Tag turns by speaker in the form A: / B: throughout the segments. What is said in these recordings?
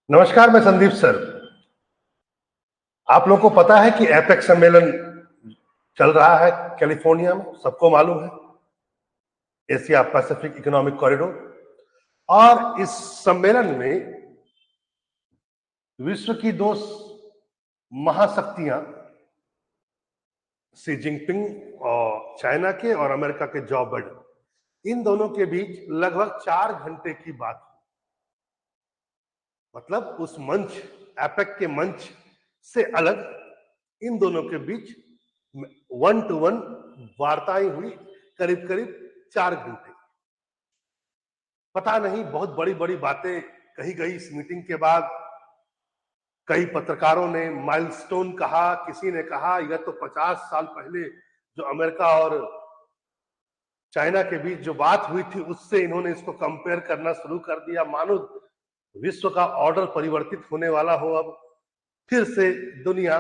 A: नमस्कार, मैं संदीप सर। आप लोगों को पता है कि एपेक सम्मेलन चल रहा है कैलिफोर्निया में, सबको मालूम है। Asia Pacific economic corridor. और इस सम्मेलन में विश्व की दो महाशक्तियां, शी जिनपिंग और चाइना के और अमेरिका के जो बाइडेन, इन दोनों के बीच लगभग 4 घंटे की बात हुई। मतलब उस मंच, एपेक के मंच से अलग इन दोनों के बीच 1-to-1 वार्ताएं हुई, करीब करीब 4 घंटे। पता नहीं, बहुत बड़ी बड़ी बातें कही गई इस मीटिंग के बाद। कई पत्रकारों ने माइलस्टोन कहा, किसी ने कहा यह तो 50 साल पहले जो अमेरिका और चाइना के बीच जो बात हुई थी उससे इन्होंने इसको कंपेयर करना शुरू कर दिया, मानो विश्व का ऑर्डर परिवर्तित होने वाला हो। अब फिर से दुनिया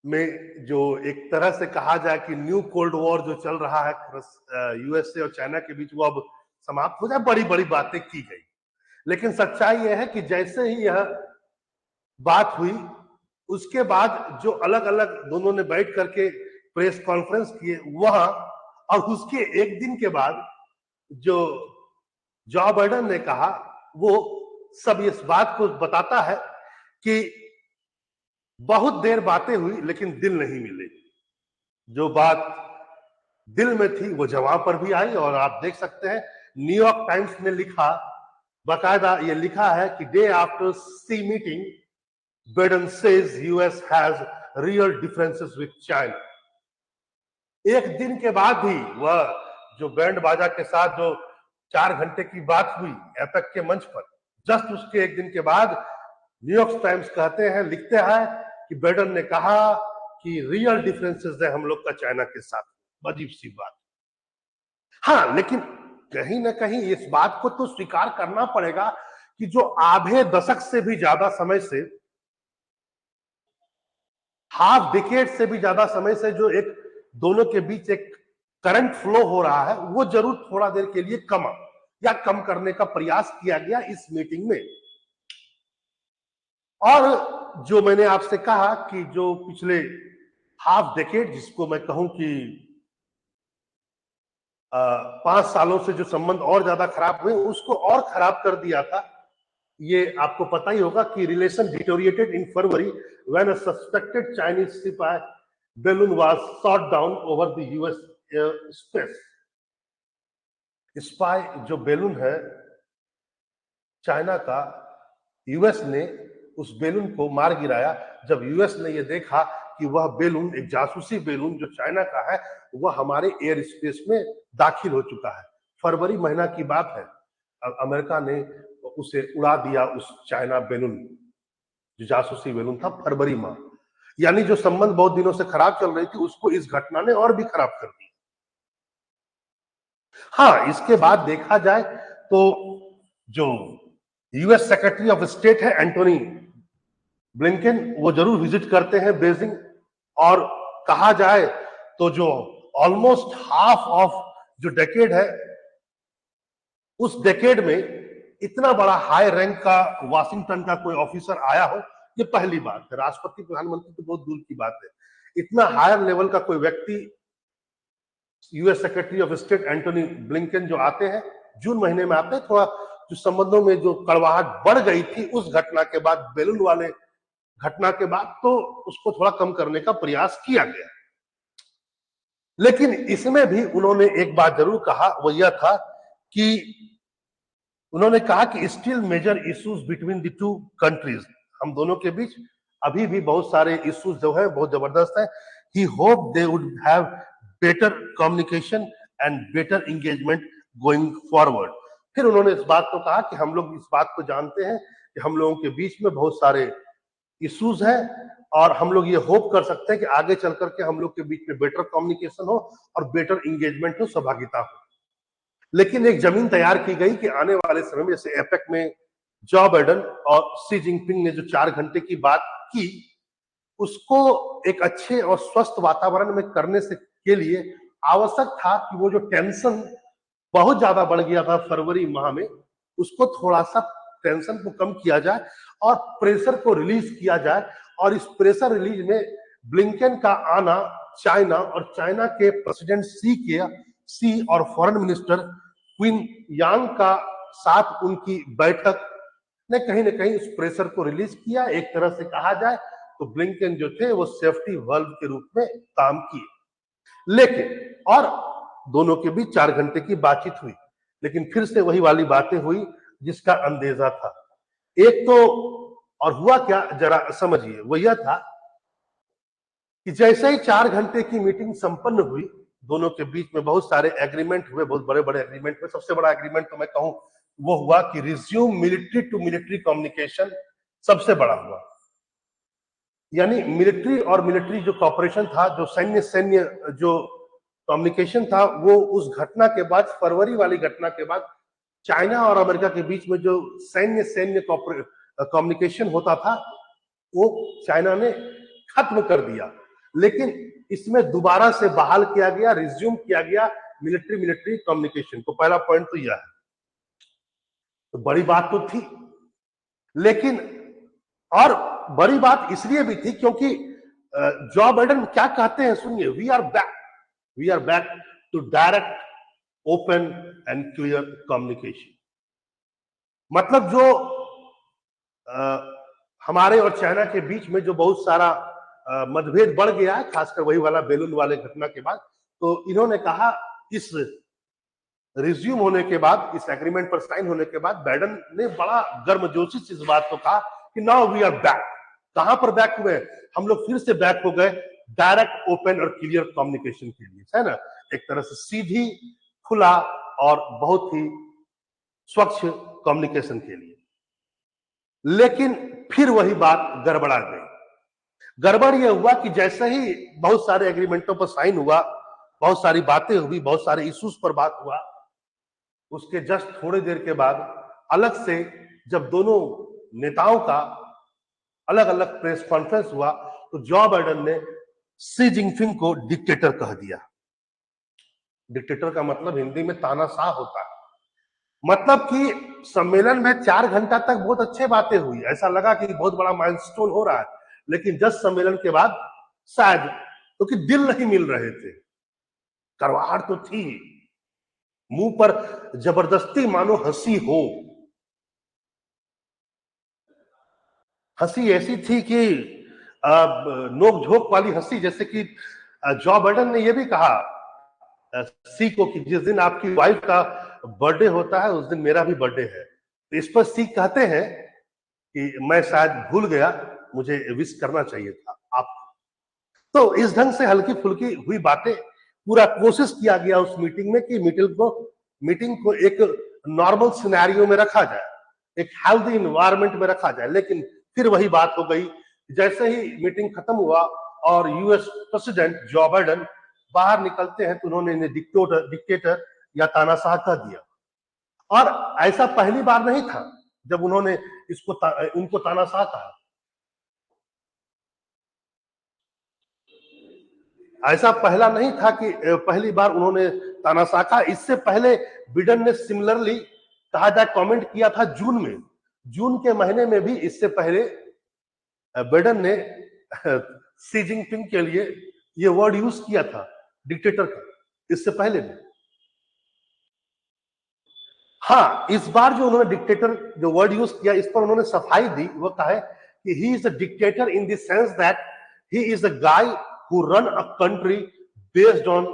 A: में जो एक तरह से कहा जाए कि न्यू कोल्ड वॉर जो चल रहा है यूएसए और चाइना के बीच, वो अब समाप्त हो जाए। बड़ी बड़ी बातें की गई, लेकिन सच्चाई यह है कि जैसे ही यह बात हुई उसके बाद जो अलग अलग दोनों ने बैठ करके प्रेस कॉन्फ्रेंस किए वहां, और उसके एक दिन के बाद जो जो बाइडेन ने कहा, वो सब इस बात को बताता है कि बहुत देर बातें हुई लेकिन दिल नहीं मिले। जो बात दिल में थी वो जवां पर भी आई। और आप देख सकते हैं न्यूयॉर्क टाइम्स ने लिखा, बाकायदा ये लिखा है कि day after Xi meeting Biden says US has real differences with China. एक दिन के बाद ही वह जो बैंड बाजा के साथ जो 4 घंटे की बात हुई एपेक के मंच पर, जस्ट उसके एक दिन के बाद न्यूयॉर्क टाइम्स कहते हैं, लिखते हैं कि बाइडेन ने कहा कि रियल डिफरेंसेस है हम लोग का चाइना के साथ। अजीब सी बात। हाँ, लेकिन कहीं ना कहीं इस बात को तो स्वीकार करना पड़ेगा कि जो आधे दशक से भी ज्यादा समय से, हाफ डिकेड से भी ज्यादा समय से जो एक दोनों के बीच एक करंट फ्लो हो रहा है, वो जरूर थोड़ा देर के लिए कम करने का प्रयास किया गया इस मीटिंग में। और जो मैंने आपसे कहा कि जो पिछले हाफ डेकेड, जिसको मैं कहूं कि 5 सालों से जो संबंध और ज्यादा खराब हुए, उसको और खराब कर दिया था। ये आपको पता ही होगा कि relation deteriorated in February when a suspected Chinese सिपाही balloon was shot down over the US space. Spy जो बेलून है चाइना का, यूएस ने उस बेलून को मार गिराया जब यूएस ने यह देखा कि वह बेलून, एक जासूसी बेलून जो चाइना का है, वह हमारे एयर स्पेस में दाखिल हो चुका है। फरवरी महीना की बात है। अमेरिका ने उसे उड़ा दिया, उस चाइना बेलून जो जासूसी बेलून था, फरवरी माह। यानी जो संबंध बहुत दिनों से खराब चल रही थी उसको इस घटना ने और भी खराब कर दिया। हाँ, इसके बाद देखा जाए तो जो यूएस सेक्रेटरी ऑफ स्टेट है एंटोनी ब्लिंकन, वो जरूर विजिट करते हैं बीजिंग। और कहा जाए तो जो ऑलमोस्ट हाफ ऑफ जो डेकेड है, उस डेकेड में इतना बड़ा हाई रैंक का वाशिंगटन का कोई ऑफिसर आया हो, ये पहली बात है। राष्ट्रपति प्रधानमंत्री तो बहुत दूर की बात है, इतना हायर लेवल का कोई व्यक्ति, US secretary of state Antony Blinken जो आते हैं, जून महीने में आते हैं। थोड़ा जो संबंधों में जो कड़वाहट बढ़ गई थी उस घटना के बाद, बेलून वाले घटना के बाद, तो उसको थोड़ा कम करने का प्रयास किया गया। लेकिन इसमें भी उन्होंने एक बात जरूर कहा, वो यह था कि उन्होंने कहा कि still major issues between the two countries, हम दोनों के बीच अभी भी बहुत सारे इश्यूज जो है बहुत जबरदस्त है। He hope they would have better communication and better engagement going forward. फिर उन्होंने इस बात को कहा कि हम लोग इस बात को जानते हैं कि हम लोगों के बीच में बहुत सारे इश्यूज हैं, और हम लोग ये होप कर सकते हैं कि आगे चल करके हम लोग के बीच में बेटर कम्युनिकेशन हो और बेटर इंगेजमेंट हो, सहभागिता हो। लेकिन एक जमीन तैयार की गई कि आने वाले समय में, जैसे एपेक में जो बाइडेन और शी जिनपिंग ने जो 4 घंटे की बात की, उसको एक अच्छे और स्वस्थ वातावरण में करने से के लिए आवश्यक था कि वो जो टेंशन बहुत ज्यादा बढ़ गया था फरवरी माह में, उसको थोड़ा सा टेंशन को कम किया जाए और प्रेशर को रिलीज किया जाए। और इस प्रेशर रिलीज में ब्लिंकन का आना, चाइना और चाइना के प्रेसिडेंट सी और फॉरेन मिनिस्टर क्वीन यांग का साथ उनकी बैठक ने कहीं ना कहीं उस प्रेशर को रिलीज किया। एक तरह से कहा जाए तो ब्लिंकन जो थे वो सेफ्टी वाल्व के रूप में काम किए। लेकिन और दोनों के बीच 4 घंटे की बातचीत हुई, लेकिन फिर से वही वाली बातें हुई जिसका अंदेजा था। एक तो और हुआ क्या जरा समझिए, वो यह था कि जैसे ही 4 घंटे की मीटिंग संपन्न हुई, दोनों के बीच में बहुत सारे एग्रीमेंट हुए, बहुत बड़े बड़े एग्रीमेंट हुए। सबसे बड़ा एग्रीमेंट तो मैं कहूं वो हुआ कि resume military to military communication, सबसे बड़ा हुआ। यानी मिलिट्री और मिलिट्री जो कॉपरेशन था, जो सैन्य जो कम्युनिकेशन था, वो उस घटना के बाद, फरवरी वाली घटना के बाद चाइना और अमेरिका के बीच में जो सैन्य कम्युनिकेशन होता था वो चाइना ने खत्म कर दिया। लेकिन इसमें दोबारा से बहाल किया गया, रिज्यूम किया गया मिलिट्री कम्युनिकेशन को। पहला पॉइंट तो यह है, तो बड़ी बात तो थी। लेकिन और बड़ी बात इसलिए भी थी क्योंकि जो बाइडेन क्या कहते हैं, सुनिए, we are back to direct, open and clear communication. मतलब जो हमारे और चाइना के बीच में जो बहुत सारा मतभेद बढ़ गया है, खासकर वही वाला बेलून वाले घटना के बाद, तो इन्होंने कहा इस रिज्यूम होने के बाद, इस एग्रीमेंट पर साइन होने के बाद बाइडेन ने बड़ा गर्मजोशी से इस बात को कहा कि नाउ वी आर बैक। कहां पर बैक हुए? हम लोग फिर से बैक हो गए डायरेक्ट, ओपन और क्लियर कम्युनिकेशन के लिए, है ना, एक तरह से सीधी, खुला और बहुत ही स्वच्छ कम्युनिकेशन के लिए। लेकिन फिर वही बात गड़बड़ा गई। गड़बड़ यह हुआ कि जैसे ही बहुत सारे एग्रीमेंटों पर साइन हुआ, बहुत सारी बातें हुई, बहुत सारे इश्यूज पर बात हुआ, उसके जस्ट थोड़ी देर के बाद अलग से जब दोनों नेताओं का अलग अलग प्रेस कॉन्फ्रेंस हुआ, तो जो बाइडेन ने शी जिनपिंग को डिक्टेटर कह दिया। डिक्टेटर का मतलब हिंदी में तानाशाह होता है। मतलब कि सम्मेलन में 4 घंटा तक बहुत अच्छे बातें हुई, ऐसा लगा कि बहुत बड़ा माइलस्टोन हो रहा है। लेकिन जस्ट सम्मेलन के बाद शायद क्योंकि दिल नहीं मिल रहे थे, करवाहट तो थी, मुंह पर जबरदस्ती मानो हंसी हो। हंसी ऐसी थी कि नोक झोंक वाली हंसी, जैसे कि जो बाइडेन ने यह भी कहा सी को कि जिस दिन आपकी वाइफ का बर्थडे होता है उस दिन मेरा भी बर्थडे है। तो इस पर सी कहते हैं कि मैं शायद भूल गया, मुझे विश करना चाहिए था आप। तो इस ढंग से हल्की फुल्की हुई बातें, पूरा कोशिश किया गया उस मीटिंग में कि मीटिंग को एक नॉर्मल सिनेरियो में रखा जाए, एक हेल्दी इन्वायरमेंट में रखा जाए। लेकिन फिर वही बात हो गई, जैसे ही मीटिंग खत्म हुआ और यूएस प्रेसिडेंट जो बाइडेन बाहर निकलते हैं तो उन्होंने इन्हें डिक्टेटर या तानाशाह कह दिया। और ऐसा पहली बार नहीं था जब उन्होंने उनको तानाशाह कहा। ऐसा पहला नहीं था कि पहली बार उन्होंने तानाशाह कहा। इससे पहले बिडेन ने सिमिलरली कहा जाए कमेंट किया था जून के महीने में भी। इससे पहले बिडेन ने शी जिनपिंग के लिए ये वर्ड यूज किया था, डिक्टेटर का, इससे पहले भी। हाँ, इस बार जो उन्होंने डिक्टेटर जो वर्ड यूज किया, इस पर उन्होंने सफाई दी। वो कहा है कि he is a dictator in the sense that he is a guy who run a country based on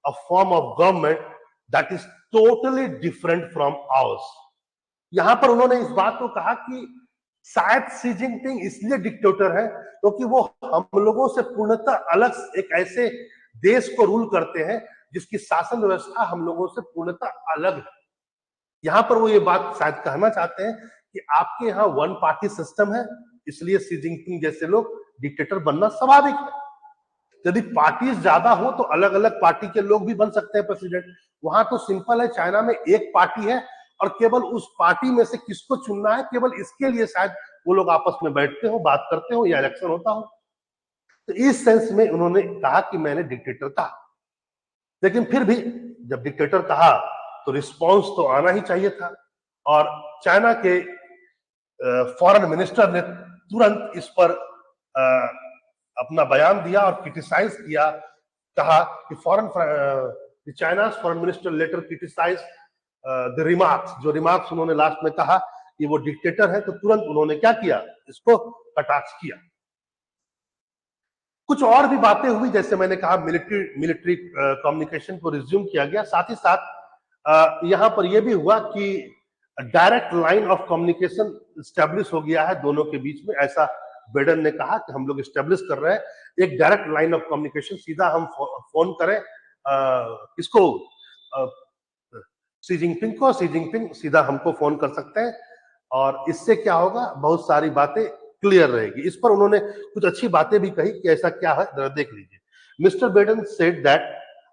A: a form of government that is totally different from ours। यहां पर उन्होंने इस बात को कहा कि शायद शी जिनपिंग इसलिए डिक्टेटर है क्योंकि वो हम लोगों से पूर्णतः अलग एक ऐसे देश को रूल करते हैं जिसकी शासन व्यवस्था हम लोगों से पूर्णतः अलग है। यहां पर वो ये बात शायद कहना चाहते हैं कि आपके यहाँ वन पार्टी सिस्टम है, इसलिए शी जिनपिंग जैसे लोग डिक्टेटर बनना स्वाभाविक है। यदि पार्टी ज्यादा हो तो अलग अलग पार्टी के लोग भी बन सकते हैं प्रेसिडेंट। वहां तो सिंपल है, चाइना में एक पार्टी है और केवल उस पार्टी में से किसको चुनना है, केवल इसके लिए शायद वो लोग आपस में बैठते हो, बात करते हो या इलेक्शन होता हो। तो इस सेंस में उन्होंने कहा कि मैंने डिक्टेटर कहा। लेकिन फिर भी जब डिक्टेटर कहा तो रिस्पॉन्स तो आना ही चाहिए था। और चाइना के फॉरेन मिनिस्टर ने तुरंत इस पर अपना बयान दिया और क्रिटिसाइज किया, कहा कि China's foreign minister later criticize the remarks, जो रिमार्क्स उन्होंने लास्ट में कहा कि वो डिक्टेटर है, तो तुरंत उन्होंने क्या किया, इसको कटाक्ष किया। कुछ और भी बातें हुई, जैसे मैंने कहा मिलिट्री कम्युनिकेशन को रिज्यूम किया गया, साथ ही साथ यहां पर यह भी हुआ कि direct line of communication establish हो गया है दोनों के बीच में, ऐसा बाइडेन ने कहा कि हम लोग स्टैब्लिश कर रहे हैं एक डायरेक्ट लाइन ऑफ कम्युनिकेशन, सीधा हम फोन करें इसको शी जिनपिंग सीधा हमको फोन कर सकते हैं, और इससे क्या होगा, बहुत सारी बातें क्लियर रहेगी। इस पर उन्होंने कुछ अच्छी बातें भी कही कि ऐसा क्या है, जरा देख लीजिए। Mister Biden said that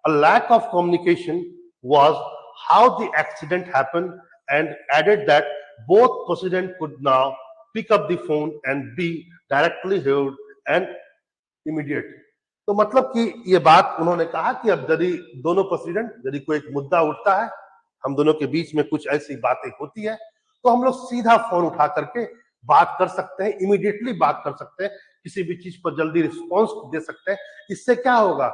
A: a lack of communication was how the accident happened and added that both president could now pick up the phone and be directly heard and immediate. तो मतलब कि ये बात उन्होंने कहा कि अब यदि दोनों प्रेसिडेंट, यदि कोई एक मुद्दा उठता है, हम दोनों के बीच में कुछ ऐसी बातें होती है, तो हम लोग सीधा फोन उठा करके बात कर सकते हैं, इमीडिएटली बात कर सकते हैं, किसी भी चीज पर जल्दी रिस्पॉन्स दे सकते हैं। इससे क्या होगा,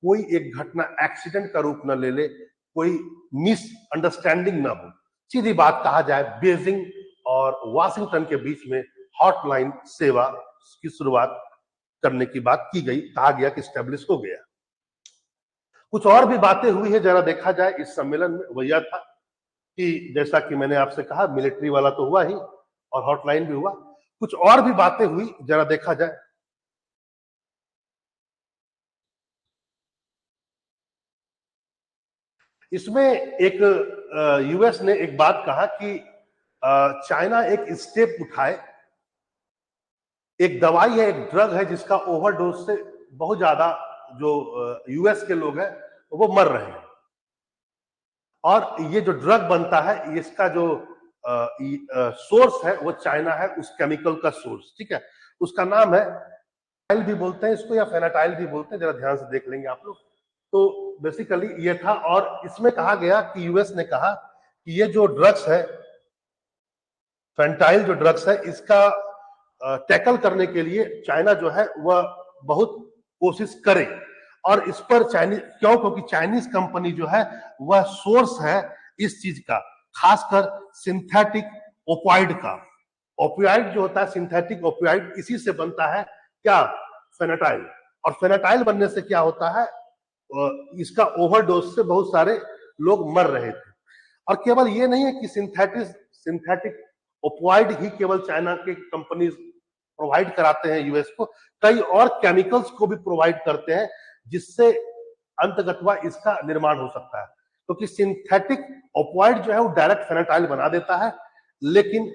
A: कोई एक घटना एक्सीडेंट का रूप न ले ले, कोई मिसअंडरस्टैंडिंग ना हो। सीधी बात कहा जाए, बीजिंग और वाशिंगटन के बीच में हॉटलाइन सेवा की शुरुआत करने की बात की गई, कहा गया कि स्टैब्लिश हो गया। कुछ और भी बातें हुई है, जरा देखा जाए इस सम्मेलन में। वो यह था कि जैसा कि मैंने आपसे कहा, मिलिट्री वाला तो हुआ ही और हॉटलाइन भी हुआ, कुछ और भी बातें हुई, जरा देखा जाए। इसमें एक यूएस ने एक बात कहा कि चाइना एक स्टेप उठाए, एक दवाई है, एक ड्रग है जिसका ओवरडोज से बहुत ज्यादा जो यूएस के लोग हैं वो मर रहे हैं, और ये जो ड्रग बनता है, इसका जो सोर्स है वो चाइना है, उस केमिकल का सोर्स, ठीक है। उसका नाम है, फेनाटाइल भी बोलते हैं इसको, या फेनाटाइल भी बोलते हैं, जरा ध्यान से देख लेंगे आप लोग। तो बेसिकली ये था, और इसमें कहा गया कि यूएस ने कहा कि ये जो ड्रग्स है, फेंटाइल जो ड्रग्स है, इसका टैकल करने के लिए चाइना जो है वह बहुत कोशिश करे, और इस पर चाइनीज, क्यों, क्योंकि चाइनीज कंपनी जो है वह सोर्स है इस चीज का, खासकर सिंथेटिक ओपियाइड का। ओपियाइड जो होता है, सिंथेटिक ओपियाइड, इसी से बनता है क्या, फेनाटाइल। और फेनाटाइल बनने से क्या होता है, इसका ओवरडोज से बहुत सारे लोग मर रहे थे। और केवल ये नहीं है कि सिंथेटिक ओपियाइड ही केवल चाइना के कंपनीज प्रोवाइड कराते हैं यूएस को, कई और केमिकल्स को भी प्रोवाइड करते हैं, जिससे अंतगतवा इसका निर्माण हो सकता है। क्योंकि सिंथेटिक ओपियाइड जो है वो डायरेक्ट फेनाटाइल बना देता है, लेकिन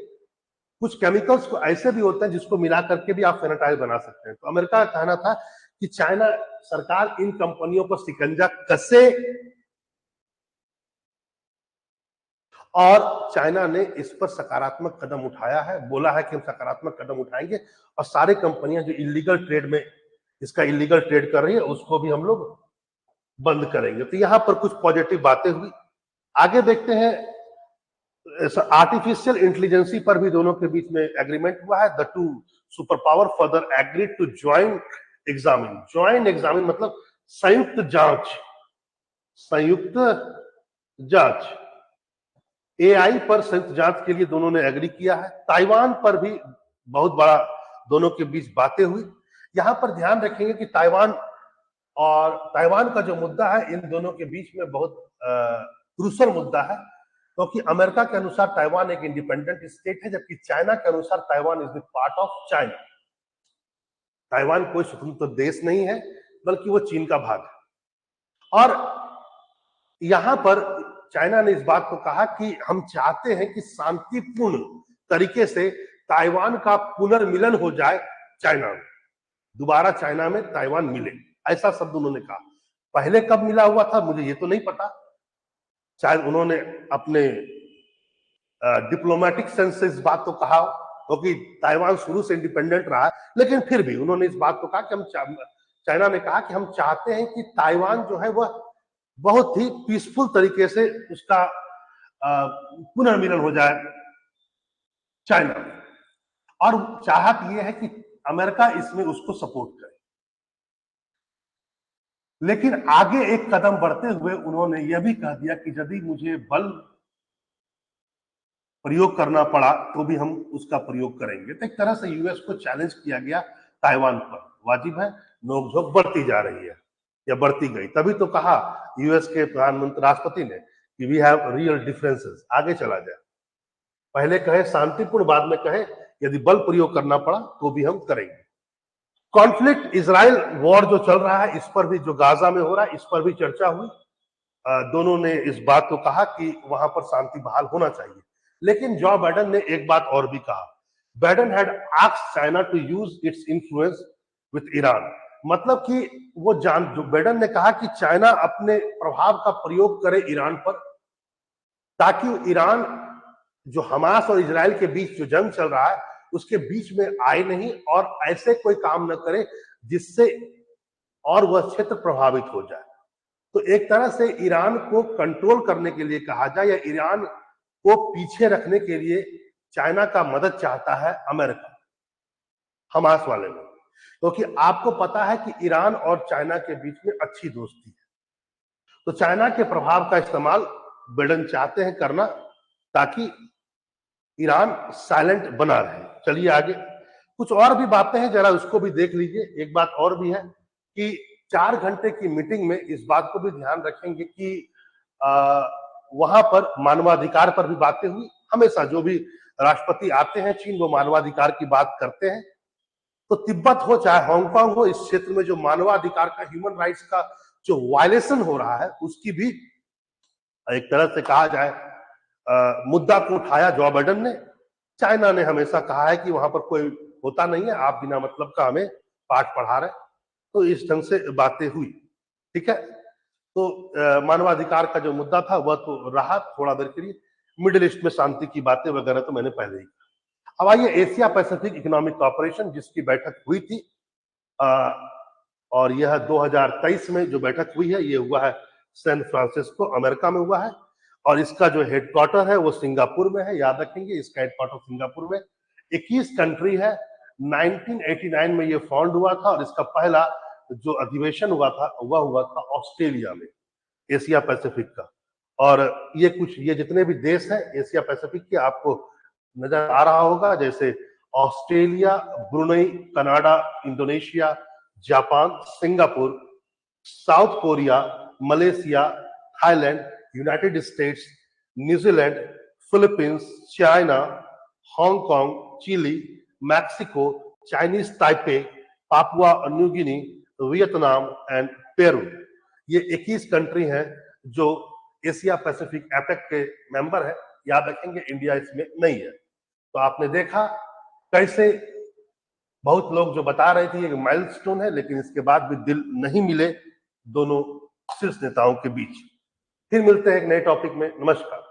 A: कुछ केमिकल्स को ऐसे भी होते हैं जिसको मिला करके भी आप फेनाटाइल बना सकते हैं। तो अमेरिका का कहना था कि चाइना सरकार इन कंपनियों पर शिकंजा कसे, और चाइना ने इस पर सकारात्मक कदम उठाया है, बोला है कि हम सकारात्मक कदम उठाएंगे, और सारे कंपनियां जो इलीगल ट्रेड में इसका इलीगल ट्रेड कर रही है उसको भी हम लोग बंद करेंगे। तो यहां पर कुछ पॉजिटिव बातें हुई। आगे देखते हैं, आर्टिफिशियल इंटेलिजेंसी पर भी दोनों के बीच में एग्रीमेंट हुआ है। The two super power further agreed to join examine मतलब संयुक्त जांच एआई पर संयुक्त जांच के लिए दोनों ने एग्री किया है। ताइवान पर भी बहुत बड़ा दोनों के बीच बातें हुई। यहां पर ध्यान रखेंगे कि ताइवान का जो मुद्दा है, इन दोनों के बीच में बहुत क्रूशल मुद्दा है, क्योंकि अमेरिका के अनुसार ताइवान एक इंडिपेंडेंट स्टेट है, जबकि चाइना के अनुसार Taiwan is the part of China. Taiwan कोई स्वतंत्र देश नहीं है, बल्कि वो चीन का भाग है। और यहां पर चाइना ने इस बात को कहा कि हम चाहते हैं कि शांतिपूर्ण तरीके से ताइवान का पुनर्मिलन हो जाए चाइना में, दोबारा चाइना में ताइवान मिले, ऐसा शब्द उन्होंने कहा। पहले कब मिला हुआ था मुझे ये तो नहीं पता, शायद उन्होंने अपने डिप्लोमेटिक सेंस से इस बात को कहा, क्योंकि ताइवान शुरू से इंडिपेंडेंट रहा है, लेकिन फिर भी उन्होंने इस बात को कहा कि चाइना ने कहा कि हम चाहते हैं कि ताइवान जो है वह बहुत ही पीसफुल तरीके से उसका पुनर्मिलन हो जाए चाइना में। और चाहत यह है कि अमेरिका इसमें उसको सपोर्ट करे। लेकिन आगे एक कदम बढ़ते हुए उन्होंने यह भी कह दिया कि यदि मुझे बल प्रयोग करना पड़ा तो भी हम उसका प्रयोग करेंगे। तो एक तरह से यूएस को चैलेंज किया गया ताइवान पर। वाजिब है, नोकझोंक बढ़ती जा रही है या बढ़ती गई। तभी तो कहा यूएस के प्रधानमंत्री राष्ट्रपति ने कि वी हैव रियल डिफरेंसेस। आगे चला जाए, पहले कहे शांतिपूर्ण, बाद में कहे यदि बल प्रयोग करना पड़ा तो भी हम करेंगे। कॉन्फ्लिक्ट इजराइल वॉर जो चल रहा है, इस पर भी, जो गाजा में हो रहा है, इस पर भी चर्चा हुई। दोनों ने इस बात को कहा कि वहां पर शांति बहाल होना चाहिए। लेकिन जो बाइडेन ने एक बात और भी कहा, Biden had asked China to use its influence with Iran. मतलब कि वो जो बाइडेन ने कहा कि चाइना अपने प्रभाव का प्रयोग करे ईरान पर, ताकि ईरान जो हमास और इजराइल के बीच जो जंग चल रहा है उसके बीच में आए नहीं और ऐसे कोई काम न करे जिससे और वह क्षेत्र प्रभावित हो जाए। तो एक तरह से ईरान को कंट्रोल करने के लिए कहा जाए या ईरान को पीछे रखने के लिए चाइना का मदद चाहता है अमेरिका हमास वाले में, क्योंकि आपको पता है कि ईरान और चाइना के बीच में अच्छी दोस्ती है। तो चाइना के प्रभाव का इस्तेमाल बाइडेन चाहते हैं करना ताकि ईरान साइलेंट बना रहे। चलिए आगे, कुछ और भी बातें हैं, जरा उसको भी देख लीजिए। एक बात और भी है कि 4 घंटे की मीटिंग में इस बात को भी ध्यान रखेंगे कि वहां पर मानवाधिकार पर भी बातें हुई। हमेशा जो भी राष्ट्रपति आते हैं चीन, वो मानवाधिकार की बात करते हैं। तो तिब्बत हो चाहे हांगकांग हो, इस क्षेत्र में जो मानवाधिकार का, ह्यूमन राइट्स का जो वायलेशन हो रहा है, उसकी भी एक तरह से कहा जाए मुद्दा को उठाया जो बाइडेन ने। चाइना ने हमेशा कहा है कि वहां पर कोई होता नहीं है, आप बिना मतलब का हमें पाठ पढ़ा रहे। तो इस ढंग से बातें हुई, ठीक है। तो मानवाधिकार का जो मुद्दा था वह तो रहा थोड़ा देर के लिए। मिडिल ईस्ट में शांति की बातें वगैरह तो मैंने पहले ही कहा। अब आइए एशिया पैसिफिक इकोनॉमिक कॉर्पोरेशन, जिसकी बैठक हुई थी और यह 2023 में जो बैठक हुई है, ये हुआ है सैन फ्रांसिस्को, अमेरिका में हुआ है। और इसका जो हेडक्वार्टर है वो सिंगापुर में है। याद रखेंगे, इसका हेडक्वार्टर सिंगापुर में। 21 कंट्री है। 1989 में ये फाउंड हुआ था और इसका पहला जो अधिवेशन हुआ था वह हुआ था ऑस्ट्रेलिया में, एशिया पैसिफिक का। और ये जितने भी देश हैं एशिया पैसिफिक के, आपको नजर आ रहा होगा, जैसे Australia, Brunei, Canada, Indonesia, Japan, Singapore, South Korea, Malaysia, Thailand, United States, New Zealand, Philippines, China, Hong Kong, Chile, Mexico, Chinese Taipei, Papua New Guinea, Vietnam and Peru. ये 21 कंट्री हैं जो एशिया पैसिफिक एपेक के मेंबर है। याद रखेंगे, India इसमें नहीं है। तो आपने देखा कैसे बहुत लोग जो बता रहे थे ये माइलस्टोन है, लेकिन इसके बाद भी दिल नहीं मिले दोनों शीर्ष नेताओं के बीच। फिर मिलते हैं एक नए टॉपिक में। नमस्कार।